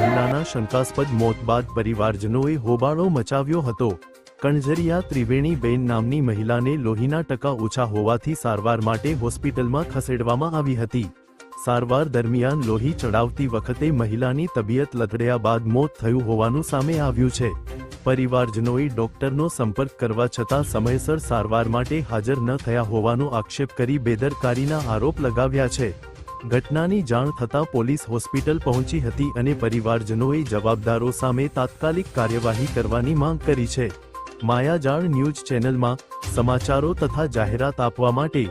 મહિલાના શંકાસ્પદ મોત બાદ પરિવારજનોએ હોબાળો મચાવ્યો હતો। કણઝરિયા ત્રિવેણીબેન નામની મહિલાને લોહીના ટકા ઓછા હોવાથી સારવાર માટે હોસ્પિટલમાં ખસેડવામાં આવી હતી। સારવાર દરમિયાન લોહી ચડાવતી વખતે મહિલાની તબિયત લથડ્યા બાદ મોત થયું હોવાનું સામે આવ્યું છે। પરિવારજનોએ ડોક્ટરનો સંપર્ક કરવા છતાં સમયસર સારવાર માટે હાજર ન થયા હોવાનો આક્ષેપ કરી બેદરકારીના આરોપ લગાવ્યા છે। ઘટનાની જાણ થતાં પોલીસ હોસ્પિટલ પહોંચી હતી અને પરિવારજનોએ જવાબદારો સામે તાત્કાલિક કાર્યવાહી કરવાની માંગ કરી છે। માયાજાળ ન્યૂઝ ચેનલમાં સમાચારો તથા જાહેરાત આપવા માટે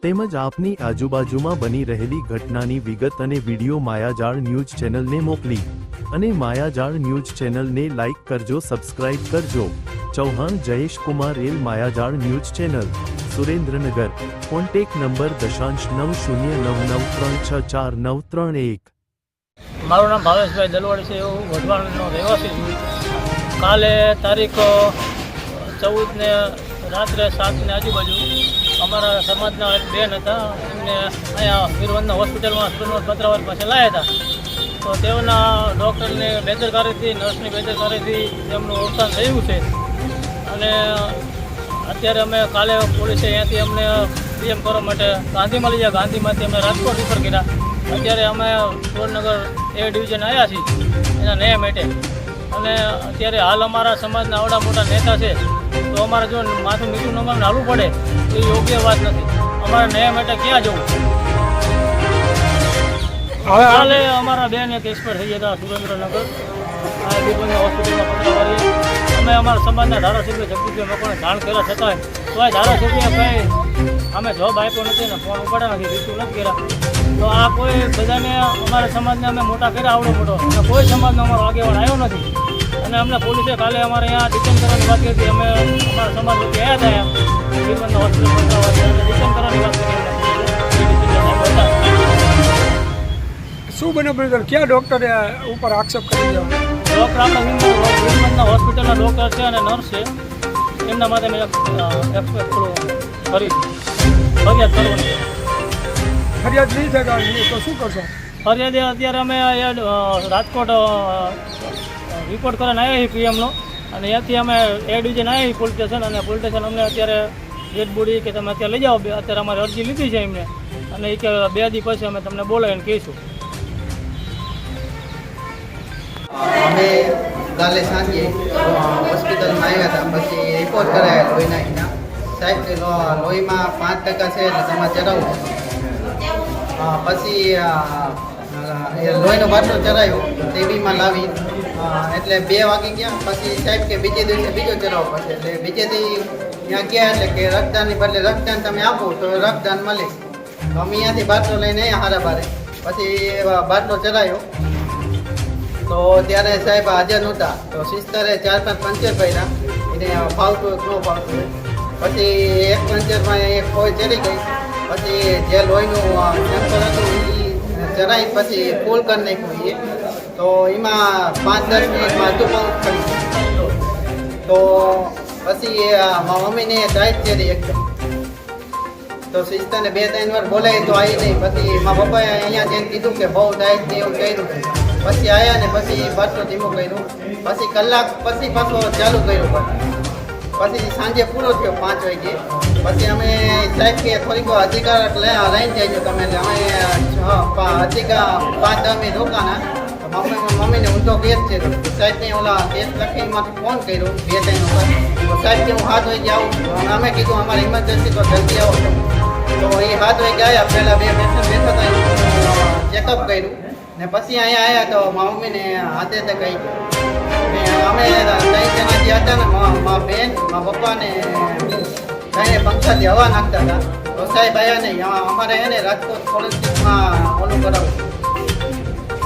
તેમજ આપની આજુબાજુમાં બની રહેલી ઘટનાની વિગત અને વિડીયો માયાજાળ ન્યૂઝ ચેનલને મોકલી અને માયાજાળ ન્યૂઝ ચેનલને લાઇક કરજો, સબસ્ક્રાઇબ કરજો। Chauhan Jayesh Kumar L, Mayajal news channel, Surendranagar. Contact number 0.9939644931। મારું નામ ભાવેશભાઈ દલવાડી છે। હું વઢવાણનો રહેવાસી છું। કાલે તારીખ 14 ને રાત્રે 7 ની આજુબાજુ અમારા સમાજના એક બેન હતા, એમને અહીંયા વીરવંદના હોસ્પિટલમાં પત્રાવર પાસે લાવ્યા હતા। તો તેઓના ડૉક્ટરની બેદરકારીથી, નર્સની બેદરકારીથી તેમનું અવસાન થયું છે અને અત્યારે અમે કાલે પોલીસે અહીંયાથી અમને પીએમ કરવા માટે ગાંધીમાં લઈ ગયા। ગાંધીમાંથી અમે રાજકોટ રિફર કર્યા। અત્યારે અમે સુરેન્દ્રનગર એ ડિવિઝન આવ્યા છીએ એના ન્યાય માટે અને અત્યારે હાલ અમારા સમાજના આવડા મોટા નેતા છે તો અમારે જો માથું મીઠું અમારે હાલવું પડે તો એ યોગ્ય વાત નથી। અમારે ન્યાય માટે ક્યાં જવું? કાલે અમારા બેન એક એક્સપર્ટ થઈ ગયા હતા સુરેન્દ્રનગર હોસ્પિટલમાં પત્રાવાળી। અમે અમારા સમાજના ધારાસભ્ય જગદીશભાઈ મકવાણાને જાણ કર્યા છતાંય તો આ ધારાસભ્ય કંઈ અમે જવાબ આપ્યો નથી ને ફોન ઉપાડ્યા નથી, રિસીવ નથી કર્યા। તો આ કોઈ બધાને અમારા સમાજને અમે મોટા કર્યા આવડો મોટો અને કોઈ સમાજનો અમારો આગેવાન આવ્યો નથી અને અમને પોલીસે કાલે અમારે અહીંયા ડિટેન કરવાની વાત કરી। અમે અમારા સમાજ લોકો આવ્યા હતા વીરવંદના હોસ્પિટલ પત્રાવાળી અને ડિટેન કરવાની વાત કરી। શું બને ક્યાં ડૉક્ટરે ઉપર આક્ષેપ કરી દીધો? ડૉક્ટર આપણા વીરવંદના હોસ્પિટલના ડૉક્ટર છે અને નર્સ છે, એમના માટે મેં ફરિયાદ કરવાની। ફરિયાદ નહીં થાય તો શું કરશો? ફરિયાદ અત્યારે અમે રાજકોટ રિપોર્ટ કરીને આવ્યા છીએ પીએમનો અને ત્યાંથી અમે એ ડિવિઝન આવ્યા છીએ પોલીસ સ્ટેશન અને પોલીસ સ્ટેશન અમને અત્યારે ડેડ બોડી કે તમે અત્યારે લઈ જાઓ। અત્યારે અમારે અરજી લીધી છે એમને અને એ કે 2 દી પછી અમે તમને બોલાવીને કહીશું। અમે કાલે સાંજે હોસ્પિટલમાં આવ્યા હતા, પછી રિપોર્ટ કરાયા લોહીના એના સાહેબ કે લોહીમાં 5% છે એટલે તમારે ચડાવવું। પછી લોહીનો બાટલો ચડાવ્યો ટીવીમાં લાવી એટલે 2 વાગી ગયા। પછી સાહેબ કે બીજે દિવસે બીજો ચડાવવો પડશે એટલે બીજેથી ત્યાં ગયા એટલે કે રક્તદાનની બદલે રક્તદાન તમે આપો તો રક્તદાન મળે। તો અમે અહીંયાથી બાટલો લઈને અહીંયા હારાબારે પછી બાટલો ચડાવ્યો તો ત્યારે સાહેબ હાજર નહોતા। તો સિસ્ટરે 4-5 પંચર કર્યા, એને ફાવતું ન ફાવતું પછી એક પંચરમાં એક કોઈ ચડી ગઈ, પછી જે લોહીનું સેમ્પલ હતું એ ચડાવી પછી ફૂલ કરી નાખ્યું એ તો એમાં 5-10 મિનિટમાં અડધું પાઉચ કરી। તો પછી મારા મમ્મીને ટાઈટ ચડી એકદમ તો સિસ્ટરને 2-3 વાર બોલાવી તો આવી નહીં। પછી મારા પપ્પાએ અહીંયા જઈને કીધું કે બહુ ટાઈટ ને એવું કર્યું છે। પછી આવ્યા ને પછી બાટલો ધીમો કર્યો, પછી કલાક પછી પાછો ચાલુ કર્યો, પછી સાંજે પૂરો થયો 5 વાગે। પછી અમે સાહેબ કે થોડીક અધિકાર લઈને જઈજો તમે, એટલે અમે અધિકાર 5-10 મિનિટ રોકાના। મમ્મીને ઊંધો કેસ છે તો સાહેબને ઓલા કેસ લખીમાંથી ફોન કર્યો 2-3 વખત તો સાહેબ કે હું 7 વાગે આવું। અમે કીધું અમારે ઇમરજન્સી તો જલ્દી આવો તો એ 7 વાગે આવ્યા। પહેલાં 2 પેશન્ટ બેઠા હતા, ચેકઅપ કર્યું ને પછી અહીંયા આવ્યા તો મારા મમ્મીને હાથે કહી ગયો અમે 3 જણા જે હતા ને મારા બેન, મારા પપ્પાને કઈને પંખાથી હવા નાખતા હતા તો સાહેબ આવ્યા નહીં। અમારે એને રાજકોટ ફોરેન્સિકમાં ઓલું કરાવવું,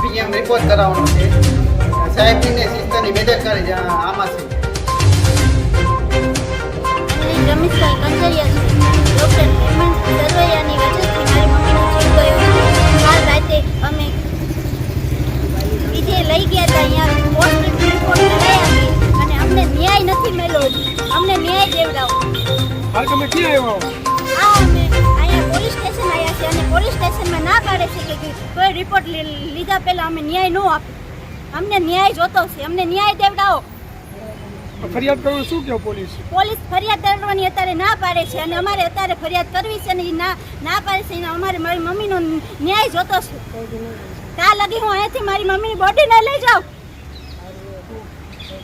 પીએમ રિપોર્ટ કરાવવાનો છે। સાહેબની સિસ્ટરની બેદરકારી આમાં છે। રમેશભાઈ કંજરિયા છે, ડૉક્ટર હેમંત સરવૈયાની વજહથી મારી મમ્મીનો જીવ ગયો છે। કાલ રાતે અમે બીજે લઈ ગયા હતા, અહીંયા પોસ્ટ રિપોર્ટ કરાયા અને અમને ન્યાય નથી મળ્યો। અમને ન્યાય દેવડાવો। હાલ તમે ક્યાં આવ્યા? અમે અહીંયા પોલીસ સ્ટેશન આવ્યા છે અને પોલીસ સ્ટેશનમાં ના પાડે છે કે કોઈ રિપોર્ટ લીધા પહેલાં અમે ન્યાય ન આપીએ। અમને ન્યાય જોતો છે, અમને ન્યાય દેવડાવો. ફરિયાદ કરવું શું કહો પોલીસ? પોલીસ ફરિયાદ કરવાની અત્યારે ના પાડે છે અને અમારે અત્યારે ફરિયાદ કરવી છે ને એ ના પાડે છે. અમારે મારી મમ્મીનો ન્યાય જોતો છે. ત્યાં લગી હું અહીંયાથી મારી મમ્મીની બોડીને લઈ જાઉં